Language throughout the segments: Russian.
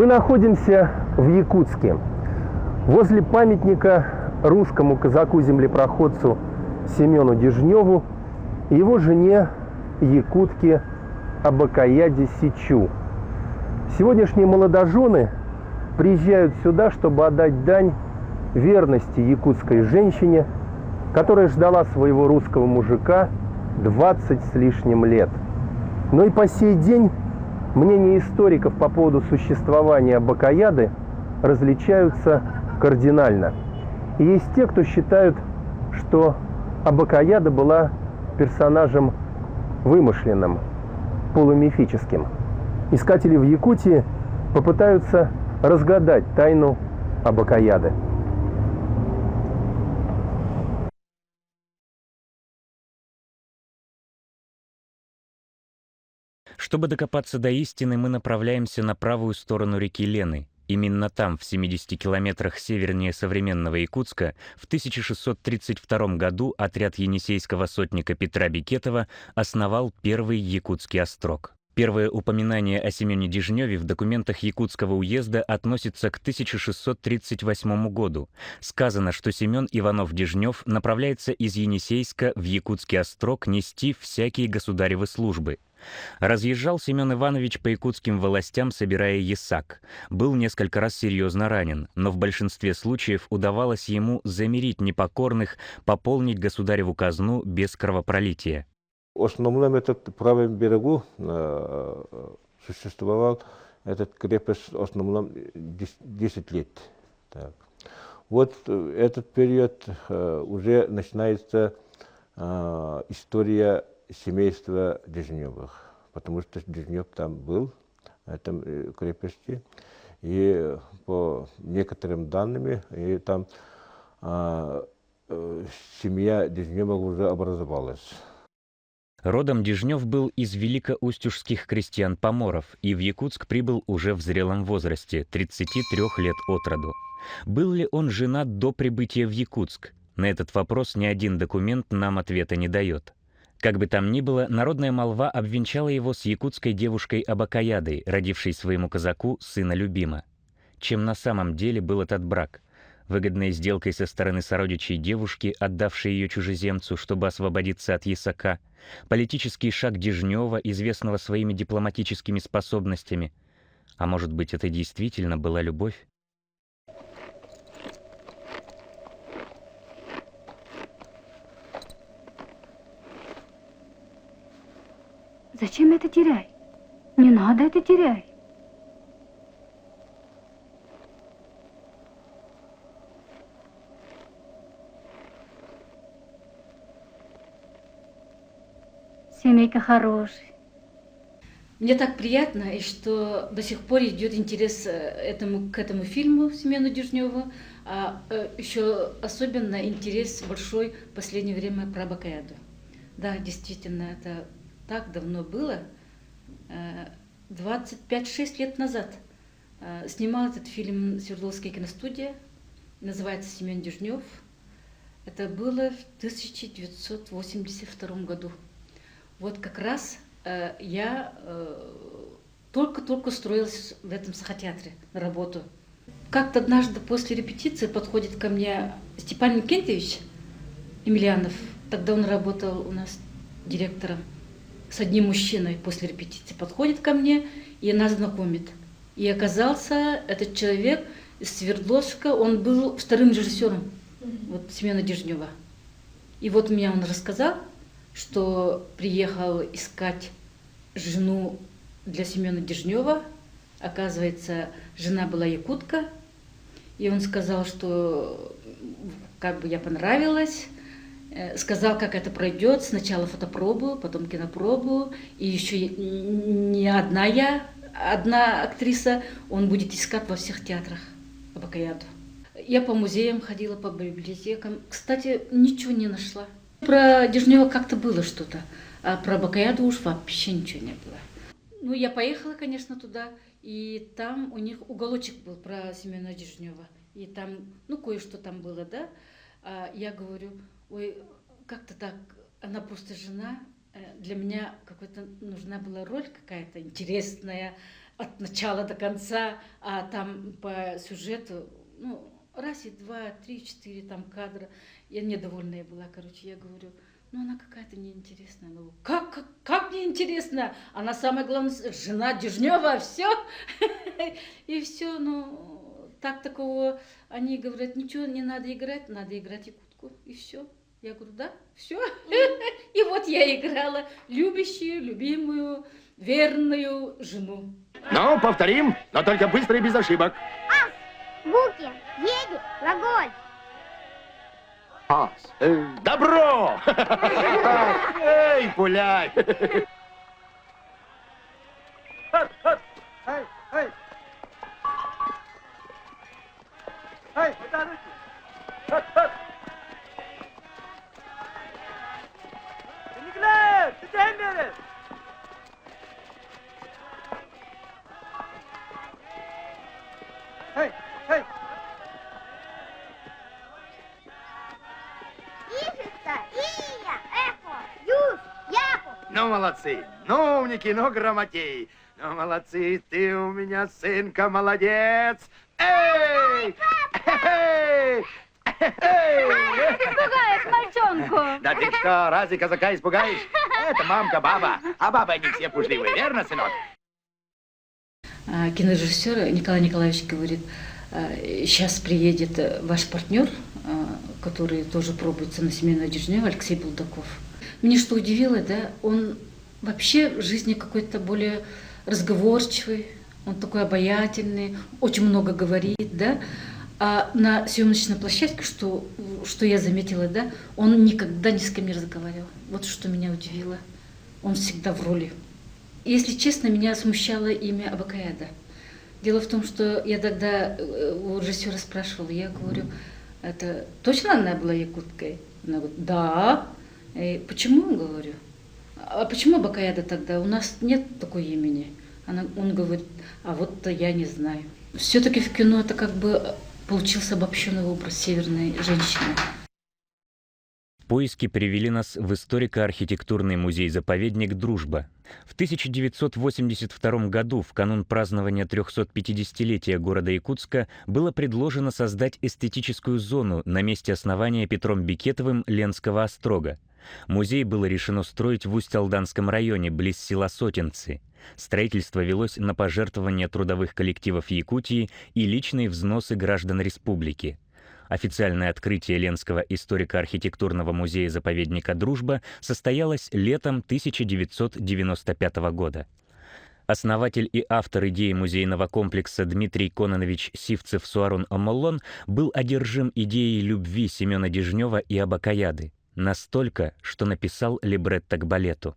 Мы находимся в Якутске, возле памятника русскому казаку-землепроходцу Семену Дежневу и его жене якутке Абакаяде Сичу. Сегодняшние молодожены приезжают сюда, чтобы отдать дань верности якутской женщине, которая ждала своего русского мужика 20 с лишним лет. Но и по сей день мнения историков по поводу существования Абакаяды различаются кардинально. И есть те, кто считают, что Абакаяда была персонажем вымышленным, полумифическим. Искатели в Якутии попытаются разгадать тайну Абакаяды. Чтобы докопаться до истины, мы направляемся на правую сторону реки Лены. Именно там, в 70 километрах севернее современного Якутска, в 1632 году отряд енисейского сотника Петра Бекетова основал первый якутский острог. Первое упоминание о Семене Дежневе в документах Якутского уезда относится к 1638 году. Сказано, что Семен Иванов-Дежнев направляется из Енисейска в Якутский острог нести всякие государевы службы. Разъезжал Семен Иванович по якутским властям, собирая ясак. Был несколько раз серьезно ранен, но в большинстве случаев удавалось ему замирить непокорных, пополнить государеву казну без кровопролития. В основном этот правом берегу существовал этот крепость в основном 10 лет. Так. Вот этот период уже начинается история семейства Дежневых, потому что Дежнев там был, в этом крепости, и по некоторым данным, и там семья Дежневых уже образовалась. Родом Дежнев был из великоустюжских крестьян-поморов и в Якутск прибыл уже в зрелом возрасте, 33 лет от роду. Был ли он женат до прибытия в Якутск? На этот вопрос ни один документ нам ответа не дает. Как бы там ни было, народная молва обвенчала его с якутской девушкой Абакаядой, родившей своему казаку сына Любима. Чем на самом деле был этот брак? Выгодной сделкой со стороны сородичей девушки, отдавшей ее чужеземцу, чтобы освободиться от ясака, политический шаг Дежнева, известного своими дипломатическими способностями. А может быть, это действительно была любовь? Зачем это терять? Не надо это терять. Семейка хорошая. Мне так приятно, и что до сих пор идет интерес к этому фильму Семена Дежнева, а еще особенно интерес большой в последнее время про Абакаяду. Да, действительно, это так давно было, 25-6 лет назад. Снимал этот фильм Свердловская киностудия, называется «Семен Дежнев». Это было в 1982 году. Вот как раз я только-только устроилась в этом Сахатеатре на работу. Как-то однажды после репетиции подходит ко мне Степан Никентьевич Емельянов. Тогда он работал у нас директором. С одним мужчиной после репетиции подходит ко мне и нас знакомит. И оказался этот человек из Свердловска, он был вторым режиссером вот, Семена Дежнева. И вот мне он рассказал, что приехал искать жену для Семена Дежнева. Оказывается, жена была якутка. И он сказал, что как бы я понравилась. Сказал, как это пройдет. Сначала фотопробу, потом кинопробу. И еще не одна одна актриса. Он будет искать во всех театрах Абакаяду. Я по музеям ходила, по библиотекам. Кстати, ничего не нашла. Про Дежнева как-то было что-то, а про Абакаяду уж вообще ничего не было. Ну, я поехала, конечно, туда, и там у них уголочек был про Семена Дежнева. И там, ну, кое-что там было, да. А я говорю, ой, как-то так, она просто жена. Для меня какой-то нужна была роль какая-то интересная, от начала до конца, а там по сюжету, ну, раз и два, три, четыре там кадра. Я недовольная была, короче, я говорю, ну она какая-то неинтересная. Ну, как неинтересная? Она самая главная, жена Дежнева, все. И все, ну, такого, они говорят, ничего не надо играть якутку, и все. Я говорю, да, все. И вот я играла любящую, любимую, верную жену. Ну, повторим, но только быстро и без ошибок. Буки, едет, глаголь. Добро! Эй, пуляй! Ижица, Ия, эхо, юж, яху. Ну, молодцы, ну, умники, ну, грамотеи. Ну, молодцы, ты у меня, сынка, молодец. Эй! Эй! Испугаешь мальчонку. Да ты что, разве казака испугаешь? Это мамка баба, а бабы они все пужливые, верно, сынок? Кинорежиссер Николай Николаевич говорит, сейчас приедет ваш партнер, который тоже пробуется на семейную Дежнева, Алексей Булдаков. Мне что удивило, да, он вообще в жизни какой-то более разговорчивый, он такой обаятельный, очень много говорит, да. А на съемочной площадке, что я заметила, да, он никогда ни с кем не разговаривал. Вот что меня удивило. Он всегда в роли. Если честно, меня смущало имя Абакаяда. Дело в том, что я тогда у режиссера спрашивала, я говорю, это точно она была якуткой? Она говорит, да. И почему, говорю? А почему Абакаяда тогда? У нас нет такой имени. Он говорит, а вот я не знаю. Все-таки в кино это как бы получился обобщенный образ северной женщины. Поиски привели нас в историко-архитектурный музей-заповедник «Дружба». В 1982 году, в канун празднования 350-летия города Якутска, было предложено создать эстетическую зону на месте основания Петром Бекетовым Ленского острога. Музей было решено строить в Усть-Алданском районе, близ села Сотенцы. Строительство велось на пожертвования трудовых коллективов Якутии и личные взносы граждан республики. Официальное открытие Ленского историко-архитектурного музея-заповедника «Дружба» состоялось летом 1995 года. Основатель и автор идеи музейного комплекса Дмитрий Кононович Сивцев-Суарун-Амоллон был одержим идеей любви Семена Дежнева и Абакаяды. Настолько, что написал либретто к балету.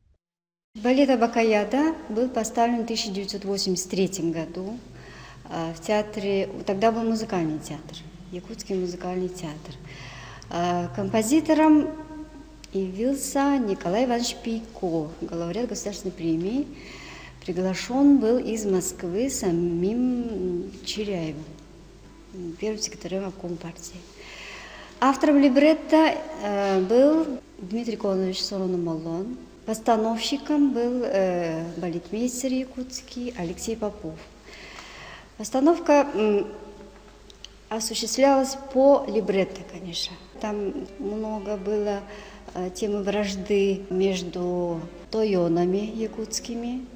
Балет «Абакаяда» был поставлен в 1983 году в театре, тогда был музыкальный театр, Якутский музыкальный театр. Композитором явился Николай Иванович Пейко, лауреат государственной премии. Приглашен был из Москвы самим Чиряевым, первым секретарем обкома партии. Автором либретто был Дмитрий Кононович Суарун-Амоллон. Постановщиком был балетмейстер якутский Алексей Попов. Постановка осуществлялась по либретто, конечно. Там много было темы вражды между тойонами якутскими,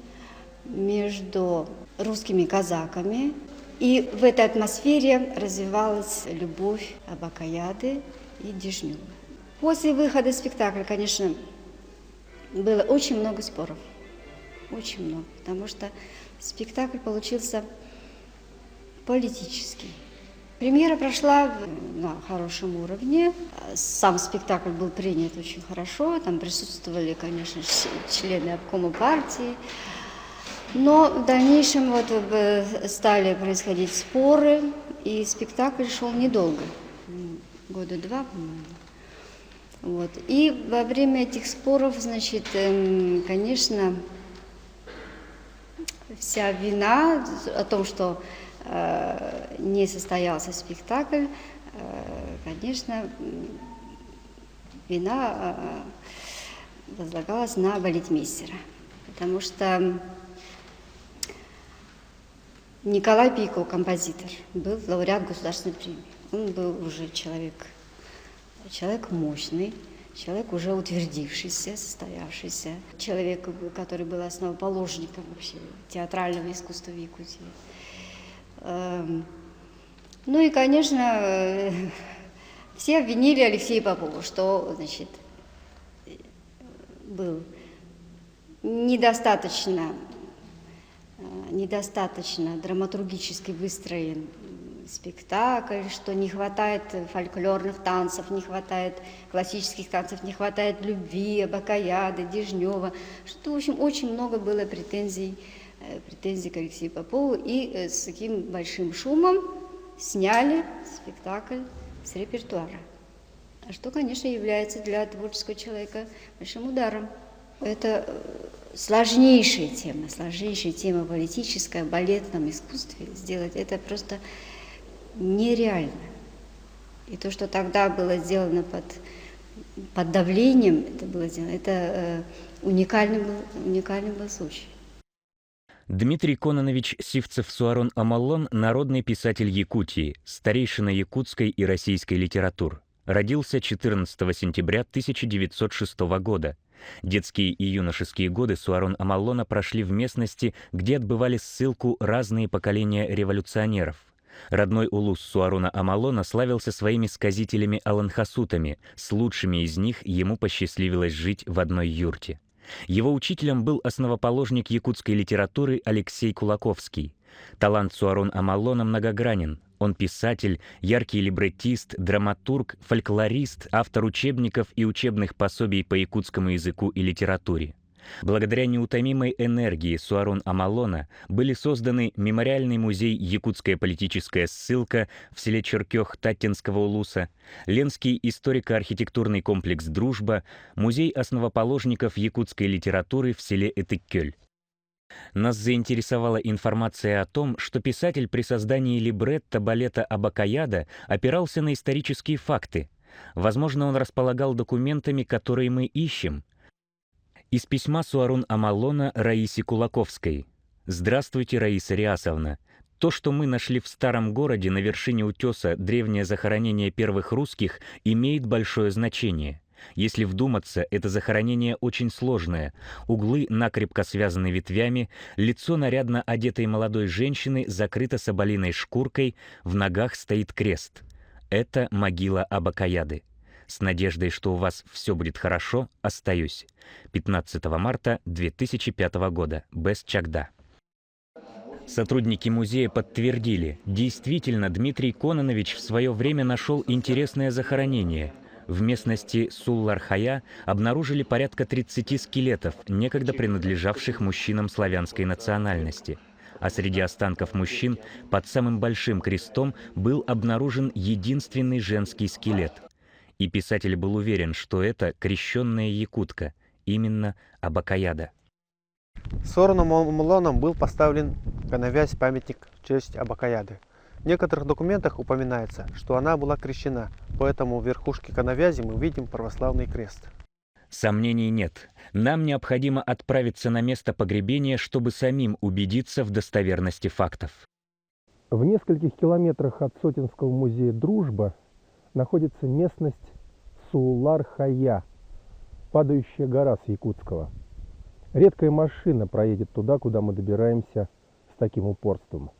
между русскими казаками. И в этой атмосфере развивалась любовь Абакаяды и Дежнева. После выхода спектакля, конечно, было очень много споров. Очень много. Потому что спектакль получился политический. Премьера прошла на хорошем уровне. Сам спектакль был принят очень хорошо. Там присутствовали, конечно, члены обкома партии. Но в дальнейшем стали происходить споры, и спектакль шел недолго, года два, по-моему. И во время этих споров, значит, конечно, вся вина о том, что не состоялся спектакль, конечно, вина возлагалась на балетмейстера, потому что Николай Пико, композитор, был лауреат государственной премии. Он был уже человек мощный, человек уже утвердившийся, состоявшийся, человек, который был основоположником вообще театрального искусства в Якутии. Ну и, конечно, все обвинили Алексея Попова, что, значит, был недостаточно драматургически выстроен спектакль, что не хватает фольклорных танцев, не хватает классических танцев, не хватает любви, Абакаяды, Дежнева, что, в общем, очень много было претензий к Алексею Попову, и с таким большим шумом сняли спектакль с репертуара, что, конечно, является для творческого человека большим ударом. Это сложнейшая тема политическая, в балетном искусстве сделать, это просто нереально. И то, что тогда было сделано под давлением, это уникальный был случай. Дмитрий Кононович Сивцев-Суарон-Амаллон – народный писатель Якутии, старейшина якутской и российской литератур. Родился 14 сентября 1906 года. Детские и юношеские годы Суарон-Амаллона прошли в местности, где отбывали ссылку разные поколения революционеров. Родной улус Суарона-Амаллона славился своими сказителями-аланхасутами, с лучшими из них ему посчастливилось жить в одной юрте. Его учителем был основоположник якутской литературы Алексей Кулаковский. Талант Суарон-Амаллона многогранен. Он писатель, яркий либреттист, драматург, фольклорист, автор учебников и учебных пособий по якутскому языку и литературе. Благодаря неутомимой энергии Суарон-Амаллона были созданы Мемориальный музей «Якутская политическая ссылка» в селе Черкёх Таттинского улуса, Ленский историко-архитектурный комплекс «Дружба», музей основоположников якутской литературы в селе Этыккёль. Нас заинтересовала информация о том, что писатель при создании либретто балета Абакаяда опирался на исторические факты. Возможно, он располагал документами, которые мы ищем. Из письма Суарон-Амаллона Раисе Кулаковской. «Здравствуйте, Раиса Риасовна. То, что мы нашли в старом городе на вершине утеса древнее захоронение первых русских, имеет большое значение. Если вдуматься, это захоронение очень сложное. Углы накрепко связаны ветвями, лицо нарядно одетой молодой женщины закрыто соболиной шкуркой, в ногах стоит крест. Это могила Абакаяды. С надеждой, что у вас все будет хорошо, остаюсь. 15 марта 2005 года. Без Чагда». Сотрудники музея подтвердили, действительно, Дмитрий Кононович в свое время нашел интересное захоронение. В местности Суллар-Хая обнаружили порядка 30 скелетов, некогда принадлежавших мужчинам славянской национальности. А среди останков мужчин под самым большим крестом был обнаружен единственный женский скелет. И писатель был уверен, что это крещенная якутка, именно Абакаяда. Суарон-Амаллоном был поставлен коновязь-памятник в честь Абакаяды. В некоторых документах упоминается, что она была крещена, поэтому в верхушке коновязи мы видим православный крест. Сомнений нет. Нам необходимо отправиться на место погребения, чтобы самим убедиться в достоверности фактов. В нескольких километрах от Сотинского музея «Дружба» находится местность Суллар-Хая, падающая гора с якутского. Редкая машина проедет туда, куда мы добираемся с таким упорством.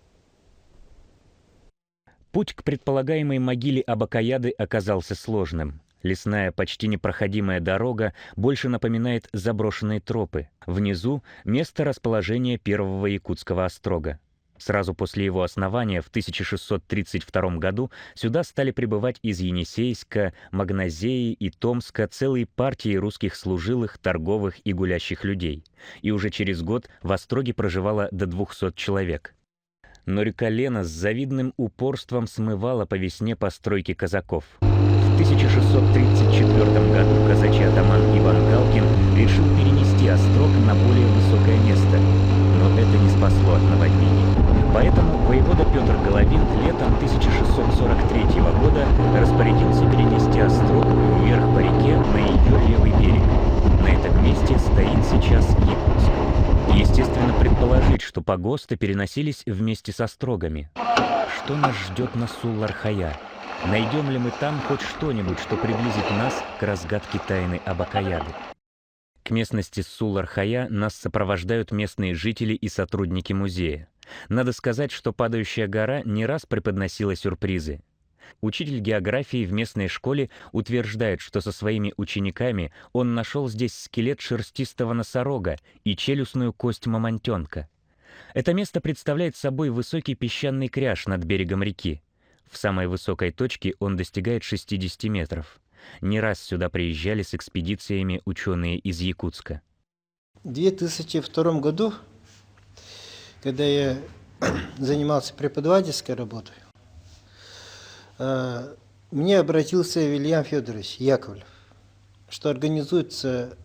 Путь к предполагаемой могиле Абакаяды оказался сложным. Лесная, почти непроходимая дорога больше напоминает заброшенные тропы. Внизу — место расположения первого якутского острога. Сразу после его основания в 1632 году сюда стали прибывать из Енисейска, Магназеи и Томска целые партии русских служилых, торговых и гулящих людей. И уже через год в остроге проживало до 200 человек. Но река Лена с завидным упорством смывала по весне постройки казаков. В 1634 году казачий атаман Иван Галкин решил перенести острог на более высокое место, но это не спасло от наводнений. Поэтому воевода Петр Головин летом 1643 года распорядился перенести острог вверх по реке на ее левый берег. На этом месте стоит сейчас Якутск. Естественно, предположить, что погосты переносились вместе со острогами. Что нас ждет на Суллар-Хая? Найдем ли мы там хоть что-нибудь, что приблизит нас к разгадке тайны Абакаяды? К местности Суллар-Хая нас сопровождают местные жители и сотрудники музея. Надо сказать, что падающая гора не раз преподносила сюрпризы. Учитель географии в местной школе утверждает, что со своими учениками он нашел здесь скелет шерстистого носорога и челюстную кость мамонтенка. Это место представляет собой высокий песчаный кряж над берегом реки. В самой высокой точке он достигает 60 метров. Не раз сюда приезжали с экспедициями ученые из Якутска. В 2002 году, когда я занимался преподавательской работой, мне обратился Вильям Федорович Яковлев, что организуется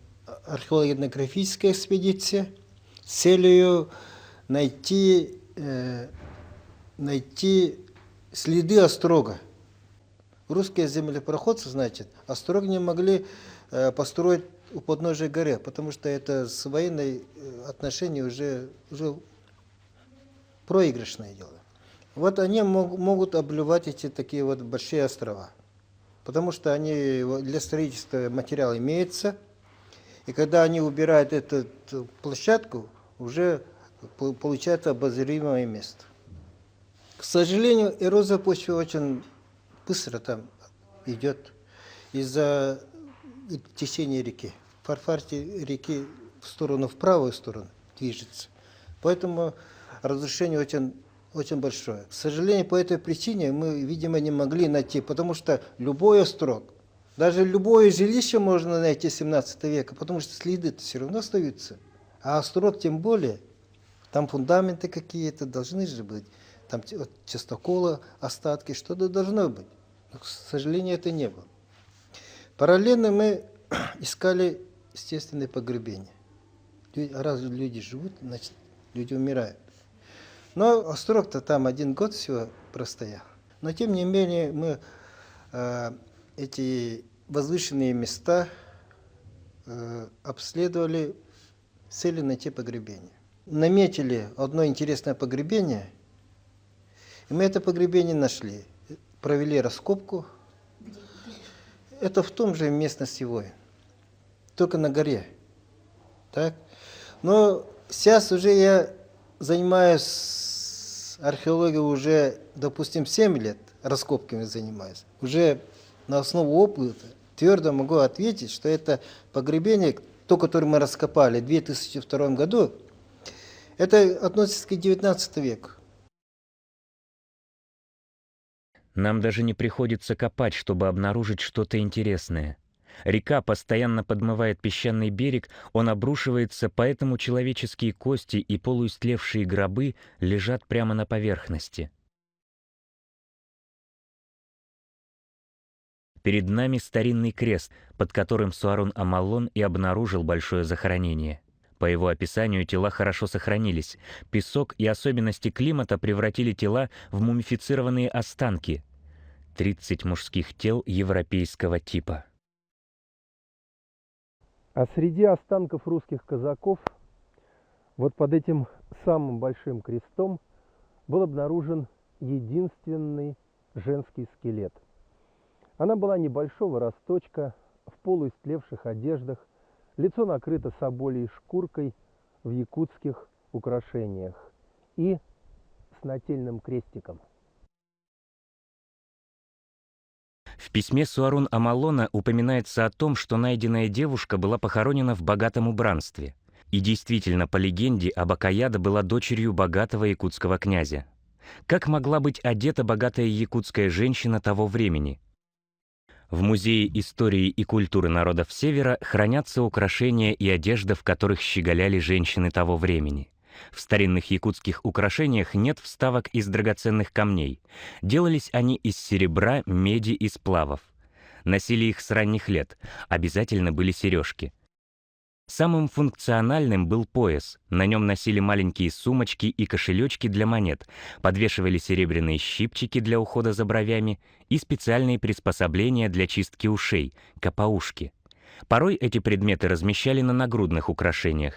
археологическая экспедиция с целью найти следы острога. Русские землепроходцы, значит, острог не могли построить у подножия горы, потому что это с военной отношений уже проигрышное дело. Вот они могут обливать эти такие вот большие острова, потому что они для строительства материал имеется, и когда они убирают эту площадку, уже получается обозримое место. К сожалению, эрозия почвы очень быстро там идет из-за течения реки. Фарфарте реки в правую сторону движется. Поэтому разрушение очень большое. К сожалению, по этой причине мы, видимо, не могли найти, потому что любой острог, даже любое жилище можно найти 17 века, потому что следы-то все равно остаются. А острог тем более, там фундаменты какие-то должны же быть, там от частокола остатки, что-то должно быть. Но, к сожалению, это не было. Параллельно мы искали естественное погребение. Раз люди живут, значит, люди умирают. Но острог-то там 1 год всего простоял. Но, тем не менее, мы эти возвышенные места обследовали с целью найти погребение. Наметили одно интересное погребение, и мы это погребение нашли. Провели раскопку. Это в том же местности Воин, только на горе. Так? Но сейчас уже я занимаюсь археологией уже, допустим, 7 лет, раскопками занимаюсь. Уже на основе опыта твердо могу ответить, что это погребение, то, которое мы раскопали в 2002 году, это относится к 19 веку. Нам даже не приходится копать, чтобы обнаружить что-то интересное. Река постоянно подмывает песчаный берег, он обрушивается, поэтому человеческие кости и полуистлевшие гробы лежат прямо на поверхности. Перед нами старинный крест, под которым Суарун Амаллон и обнаружил большое захоронение. По его описанию, тела хорошо сохранились. Песок и особенности климата превратили тела в мумифицированные останки. 30 мужских тел европейского типа. А среди останков русских казаков, вот под этим самым большим крестом, был обнаружен единственный женский скелет. Она была небольшого росточка, в полуистлевших одеждах, лицо накрыто соболей шкуркой в якутских украшениях и с нательным крестиком. В письме Суарун Амаллона упоминается о том, что найденная девушка была похоронена в богатом убранстве. И действительно, по легенде, Абакаяда была дочерью богатого якутского князя. Как могла быть одета богатая якутская женщина того времени? В Музее истории и культуры народов Севера хранятся украшения и одежда, в которых щеголяли женщины того времени. В старинных якутских украшениях нет вставок из драгоценных камней. Делались они из серебра, меди и сплавов. Носили их с ранних лет, обязательно были сережки. Самым функциональным был пояс. На нем носили маленькие сумочки и кошелечки для монет, подвешивали серебряные щипчики для ухода за бровями и специальные приспособления для чистки ушей — капаушки. Порой эти предметы размещали на нагрудных украшениях.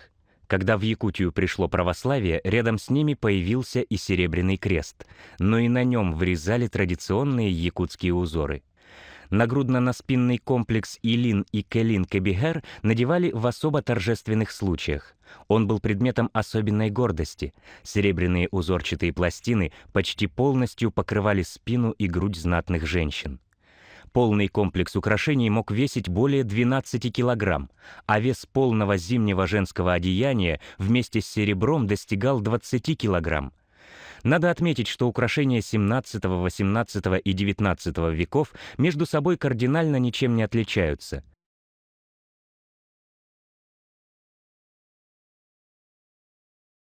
Когда в Якутию пришло православие, рядом с ними появился и Серебряный крест, но и на нем вырезали традиционные якутские узоры. Нагрудно-наспинный комплекс Илин и Келин-Кебихер надевали в особо торжественных случаях. Он был предметом особенной гордости. Серебряные узорчатые пластины почти полностью покрывали спину и грудь знатных женщин. Полный комплекс украшений мог весить более 12 килограмм, а вес полного зимнего женского одеяния вместе с серебром достигал 20 килограмм. Надо отметить, что украшения 17, 18 и 19 веков между собой кардинально ничем не отличаются.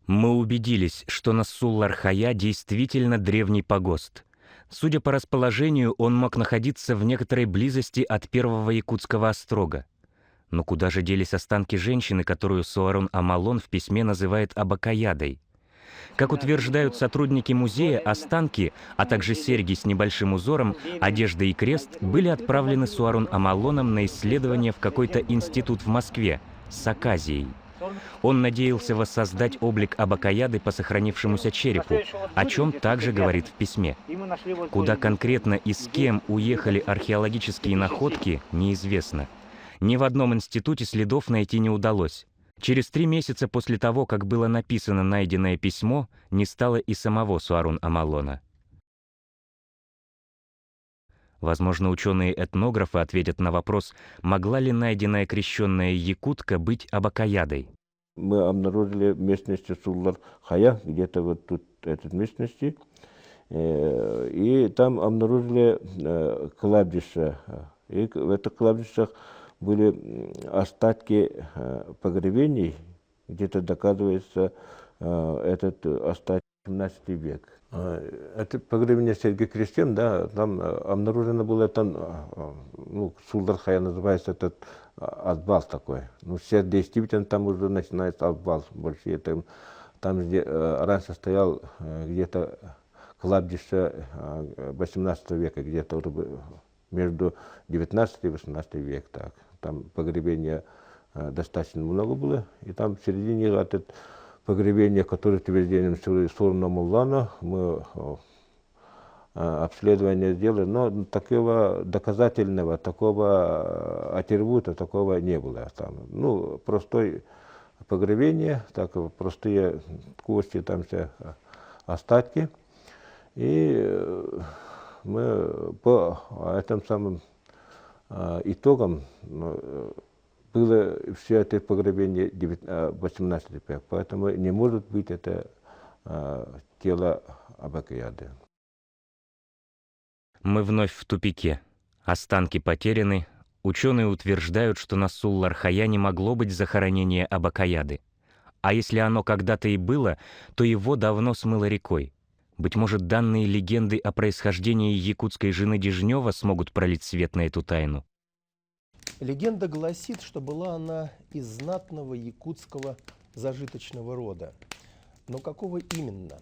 Мы убедились, что Нассул-Лархая действительно древний погост. Судя по расположению, он мог находиться в некоторой близости от первого якутского острога. Но куда же делись останки женщины, которую Суарун Амалон в письме называет Абакаядой? Как утверждают сотрудники музея, останки, а также серьги с небольшим узором, одежда и крест были отправлены Суарун Амалоном на исследование в какой-то институт в Москве с Аказией. Он надеялся воссоздать облик Абакаяды по сохранившемуся черепу, о чем также говорит в письме. Куда конкретно и с кем уехали археологические находки, неизвестно. Ни в одном институте следов найти не удалось. Через 3 месяца после того, как было написано найденное письмо, не стало и самого Суарун Амалона. Возможно, ученые-этнографы ответят на вопрос, могла ли найденная крещенная якутка быть Абакаядой. Мы обнаружили в местности Суллар-Хая, где-то вот тут, этой местности, и там обнаружили кладбище. И в этих кладбищах были остатки погребений, где-то доказывается этот остаток 17 век. Это погребение Сергия Крестин, да, там обнаружено было, там, ну, Суллар-Хая называется этот отвал такой. Ну, сейчас действительно там уже начинается обвал больше. Там где раньше стоял где-то кладбище 18 века, где-то между 19 и 18 век. Так. Там погребения достаточно много было, и там в середине этот погребение, которое утверждением Суарун Амалона, мы обследование сделали, но такого доказательного, такого атрибута, такого не было там. Ну, простое погребение, так, простые кости, там все остатки. И мы по этим самым итогам было все это погребение 18 века, поэтому не может быть это тело Абакаяды. Мы вновь в тупике. Останки потеряны. Ученые утверждают, что на Суллар-Хая не могло быть захоронения Абакаяды. А если оно когда-то и было, то его давно смыло рекой. Быть может, данные легенды о происхождении якутской жены Дежнева смогут пролить свет на эту тайну? Легенда гласит, что была она из знатного якутского зажиточного рода. Но какого именно?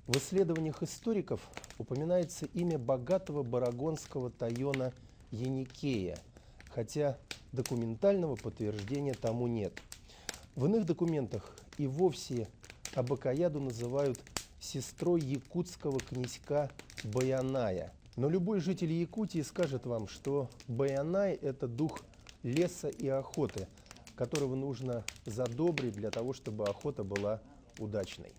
В исследованиях историков упоминается имя богатого барагонского тайона Еникея, хотя документального подтверждения тому нет. В иных документах и вовсе Абакаяду называют сестрой якутского князька Баяная. Но любой житель Якутии скажет вам, что Баянай – это дух леса и охоты, которого нужно задобрить для того, чтобы охота была удачной.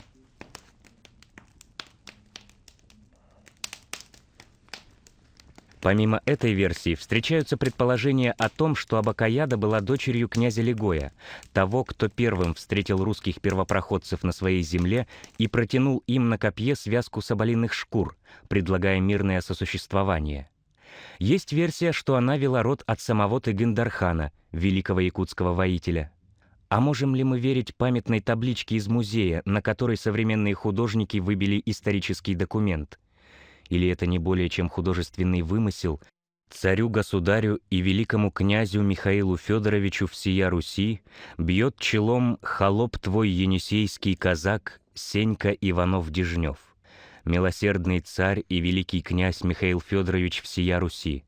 Помимо этой версии, встречаются предположения о том, что Абакаяда была дочерью князя Легоя, того, кто первым встретил русских первопроходцев на своей земле и протянул им на копье связку соболиных шкур, предлагая мирное сосуществование. Есть версия, что она вела род от самого Тыгын-Дархана, великого якутского воителя. А можем ли мы верить памятной табличке из музея, на которой современные художники выбили исторический документ? Или это не более чем художественный вымысел? Царю-государю и великому князю Михаилу Федоровичу всея Руси бьет челом холоп твой енисейский казак Сенька Иванов-Дежнев. Милосердный царь и великий князь Михаил Федорович всея Руси,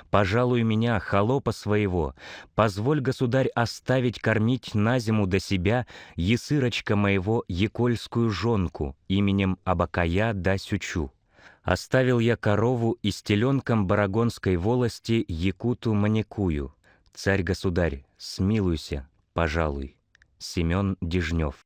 Пожалуй меня, холопа своего, позволь, государь, оставить кормить на зиму до себя есырочка моего якольскую жонку именем Абакая да Сючу. Оставил я корову и с теленком барагонской волости якуту Маникую. Царь-государь, смилуйся, пожалуй. Семен Дежнев.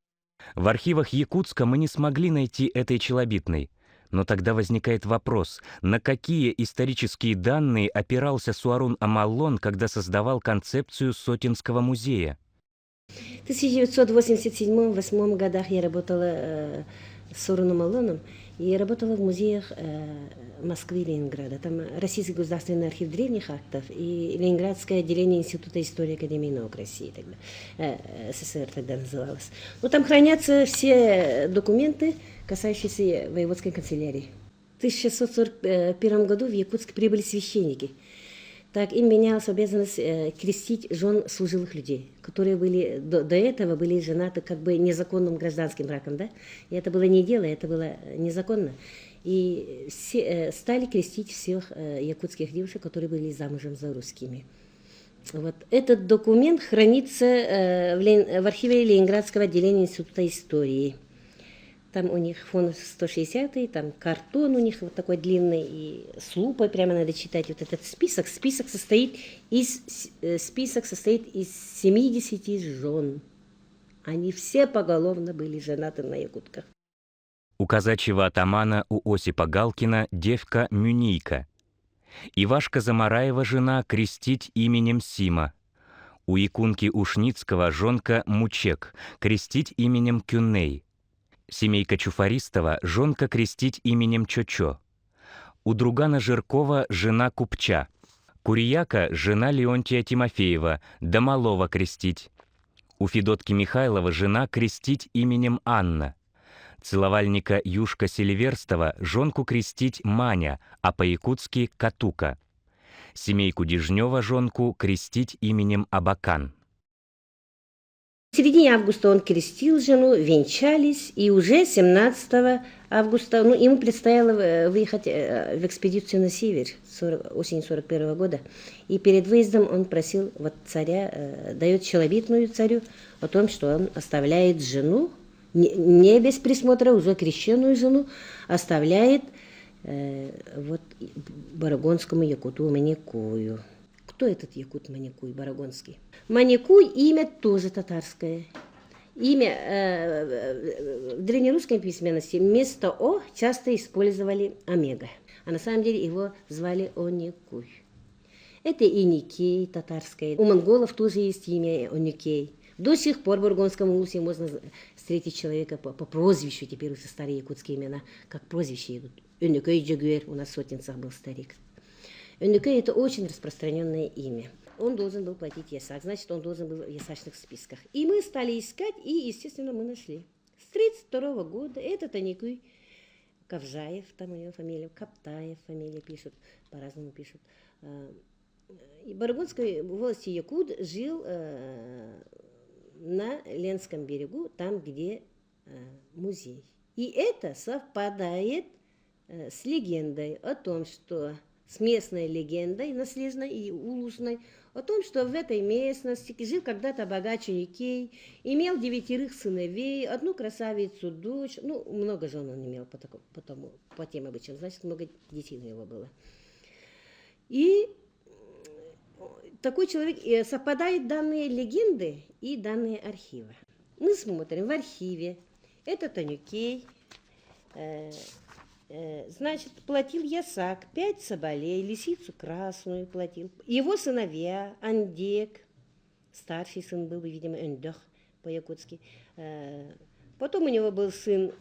В архивах Якутска мы не смогли найти этой челобитной. Но тогда возникает вопрос, на какие исторические данные опирался Суарун Амаллон, когда создавал концепцию Сотинского музея? В 1987-1988 годах я работала с Суаруном Амаллоном и работала в музеях Москвы и Ленинграда. Там Российский государственный архив древних актов и Ленинградское отделение Института истории Академии наук России, тогда, СССР тогда называлось. Но там хранятся все документы, касающиеся воеводской канцелярии. В 1641 году в Якутск прибыли священники. Так, им менялась обязанность крестить жен служилых людей, которые были до этого были женаты как бы незаконным гражданским браком, да? И это было не дело, это было незаконно. И все, стали крестить всех якутских девушек, которые были замужем за русскими. Вот. Этот документ хранится в архиве Ленинградского отделения Института истории. Там у них фон 160, там картон у них вот такой длинный, и с лупой прямо надо читать вот этот список. Список состоит из 70 жен. Они все поголовно были женаты на якутках. У казачьего атамана у Осипа Галкина девка Мюнийка. Ивашка Замараева жена крестить именем Сима. У якунки Ушницкого жонка Мучек крестить именем Кюней. Семейка Чуфаристова жонка крестить именем Чочо. У другана Жиркова жена Купча. Курияка жена Леонтия Тимофеева, Домалова крестить. У Федотки Михайлова жена крестить именем Анна. Целовальника Юшка Селиверстова жонку крестить Маня, а по-якутски Катука. Семейку Дежнева жонку крестить именем Абакан. В середине августа он крестил жену, венчались, и уже 17 августа ему предстояло выехать в экспедицию на север осенью 41 года. И перед выездом он просил вот царя, дает челобитную царю о том, что он оставляет жену, не без присмотра, уже крещенную жену, оставляет вот барагонскому якуту Маникую. Кто этот якут Маникуй барагонский? Маникуй имя тоже татарское. Имя в древнерусской письменности вместо О часто использовали омега. А на самом деле его звали Оникуй. Это и Никей татарское. У монголов тоже есть имя Оникей. До сих пор в Бургонском улусе можно встретить человека по прозвищу, теперь уже старые якутские имена, как прозвища идут. Оникей Джагуэр, у нас в Сотинцах был старик. Оникей – это очень распространенное имя. Он должен был платить ясак, значит, он должен был в ясачных списках. И мы стали искать, и, естественно, мы нашли. С 1932 года этот Оникуй Кавжаев, там у него фамилия, Каптаев фамилия пишут, по-разному пишут. И в Барагонской волости якут жил на Ленском берегу, там, где музей. И это совпадает с легендой о том, что с местной легендой, наследной и улусной, о том, что в этой местности жил когда-то богач Никей, имел 9 сыновей, 1 красавицу дочь, ну, много жен он имел по тем обычаям, значит, много детей у него было. И такой человек, совпадают данные легенды и данные архива. Мы смотрим в архиве, этот Никей, значит, платил ясак, 5 соболей, лисицу красную платил. Его сыновья, Андек, старший сын был, видимо, Эндох по-якутски. Потом у него был сын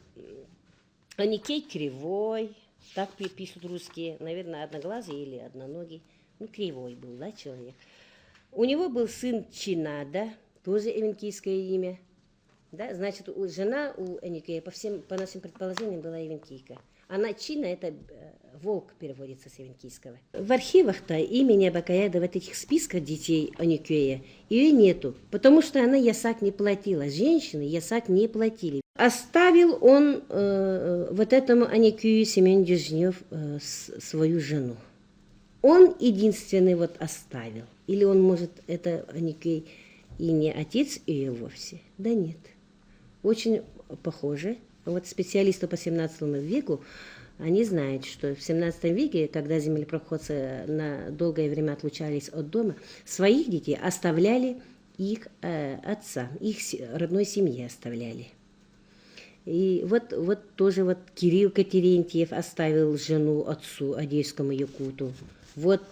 Аникей Кривой, так пишут русские, наверное, одноглазый или одноногий. Ну, кривой был, да, человек. У него был сын Чинада, тоже эвенкийское имя. Да, значит, жена у Аникея, по нашим предположениям, была эвенкийка. Она Чина, это волк переводится с эвенкийского. В архивах-то имени Абакаяда в этих списках детей Аникея ее нету, потому что она ясак не платила. Женщины ясак не платили. Оставил он вот этому Аникею Семен Дежнев свою жену. он единственный вот оставил. Или он, может, это Аникей и не отец ее вовсе? Да нет. Очень похоже. Вот специалисты по 17 веку, они знают, что в 17 веке, когда землепроходцы на долгое время отлучались от дома, своих детей оставляли их отца, их родной семье оставляли. И вот тоже вот Кирилл Катерентьев оставил жену отцу, адейскому якуту. Вот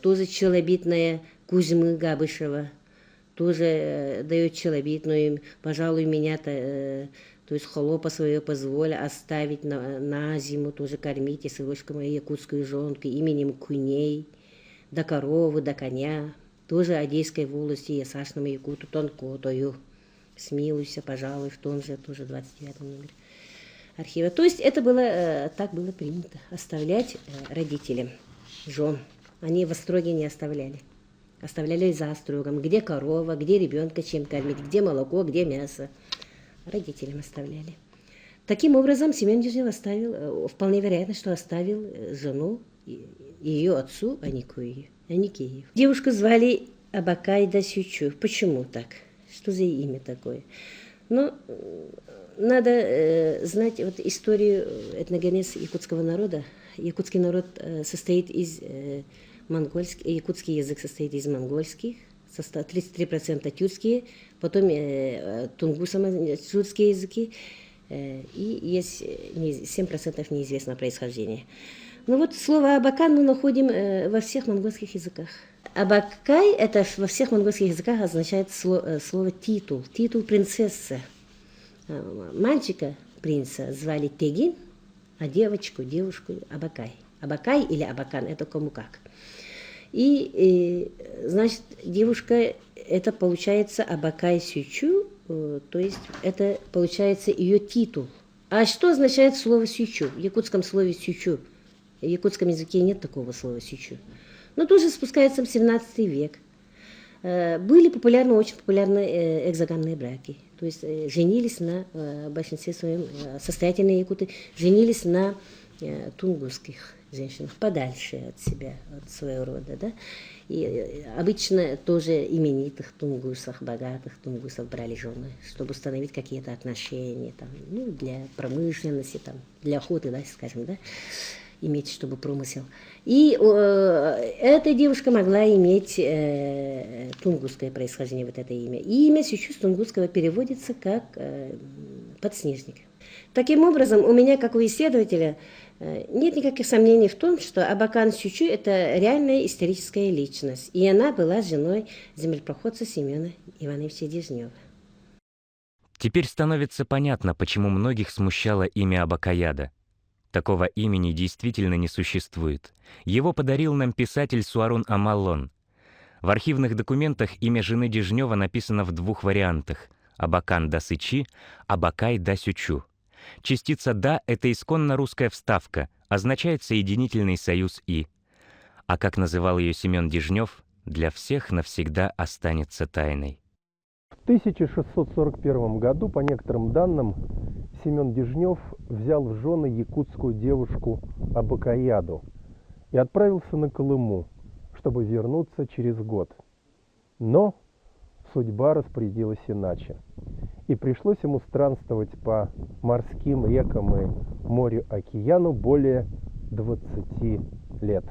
тоже челобитная Кузьмы Габышева, тоже дает челобитную, пожалуй, меня-то, то есть холопа своего позволя оставить на зиму, тоже кормите сыночка мою якутскую жонку именем Куней, до коровы, до коня, тоже Одесской волости, я Сашному якуту тонкотою. Смилуйся, пожалуй, в том же, тоже 29 номере архива. То есть это было, так было принято, оставлять родителям жен. Они в остроге не оставляли. Оставляли за острогом, где корова, где ребенка чем кормить, где молоко, где мясо. Родителям оставляли. Таким образом, Семен Дежнев оставил, вполне вероятно, что оставил жену ее отцу Аникеев. Девушку звали Абакайда Сючу. Почему так? Что за имя такое? Ну, надо знать вот историю, этногенез якутского народа. Якутский народ состоит из монгольских, якутский язык состоит из монгольских, 33% тюркские, потом тунгусо-маньчжурские языки, и есть 7% неизвестного происхождения. Ну вот слово «абакан» мы находим во всех монгольских языках. Абакай – это во всех монгольских языках означает слово «титул», титул принцессы. Мальчика, принца, звали Тегин, а девушку Абакай. Абакай или Абакан – это кому как. И значит, девушка – это получается Абакай Сючу, то есть это получается ее титул. А что означает слово «сючу»? В якутском слове «сючу». В якутском языке нет такого слова «сючу». Но тоже спускается в 17 век. Были популярны, очень популярны экзогамные браки. То есть женились на, в большинстве своем, состоятельные якуты, женились на тунгусских женщинах, подальше от себя, от своего рода. Да? И обычно тоже именитых тунгусов, богатых тунгусов брали жены, чтобы установить какие-то отношения там, ну, для промышленности, там, для охоты, да, скажем, да? Иметь, чтобы промысел. И эта девушка могла иметь тунгусское происхождение, вот это имя. И имя Сючу с тунгусского переводится как подснежник. Таким образом, у меня, как у исследователя, нет никаких сомнений в том, что Абакан Сючу – это реальная историческая личность. И она была женой землепроходца Семена Ивановича Дежнева. Теперь становится понятно, почему многих смущало имя Абакаяда. Такого имени действительно не существует. Его подарил нам писатель Суарун Амаллон. В архивных документах имя жены Дежнева написано в двух вариантах – Абакан да Сычи, Абакай да Сючу. Частица «да» — это исконно русская вставка, означает соединительный союз «и». А как называл ее Семен Дежнев, для всех навсегда останется тайной. В 1641 году, по некоторым данным, Семен Дежнев взял в жены якутскую девушку Абакаяду и отправился на Колыму, чтобы вернуться через год. Но судьба распорядилась иначе, и пришлось ему странствовать по морским рекам и морю-океану более 20 лет.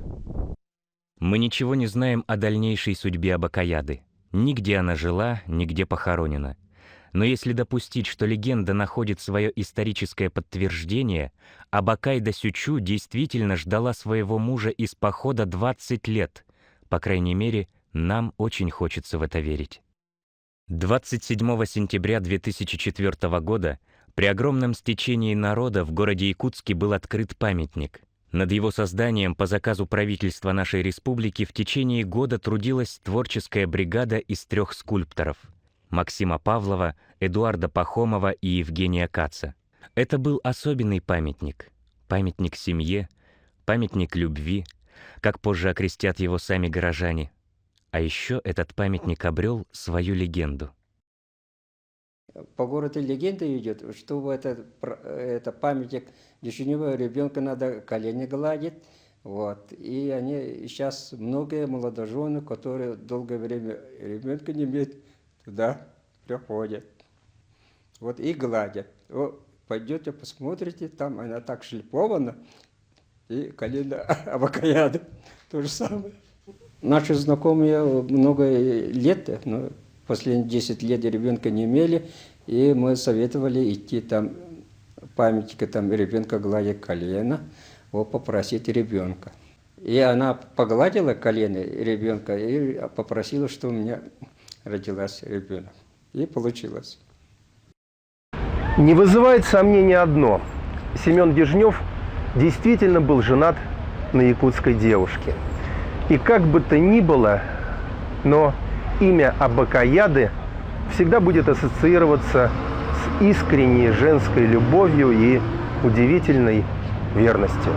Мы ничего не знаем о дальнейшей судьбе Абакаяды. Нигде она жила, нигде похоронена. Но если допустить, что легенда находит свое историческое подтверждение, Абакай да Сючу действительно ждала своего мужа из похода 20 лет. По крайней мере, нам очень хочется в это верить. 27 сентября 2004 года при огромном стечении народа в городе Якутске был открыт памятник. Над его созданием по заказу правительства нашей республики в течение года трудилась творческая бригада из 3 скульпторов – Максима Павлова, Эдуарда Пахомова и Евгения Каца. Это был особенный памятник. Памятник семье, памятник любви, как позже окрестят его сами горожане. А еще этот памятник обрел свою легенду. По городу легенда идет, что это памятник Дежнева, ребенка надо колени гладить, Вот. И они сейчас многие молодожены, которые долгое время ребенка не имеют, туда приходят. Вот и гладят. О, пойдете, посмотрите, там она так шлифована, и колено авокадо то же самое. Наши знакомые много лет, но последние 10 лет ребенка не имели, и мы советовали идти там, памятника там ребенка гладить колено, попросить ребенка. И она погладила колено ребенка и попросила, что у меня родилась ребенок. И получилось. Не вызывает сомнения одно. Семен Дежнев действительно был женат на якутской девушке. И как бы то ни было, но имя Абакаяды всегда будет ассоциироваться с искренней женской любовью и удивительной верностью.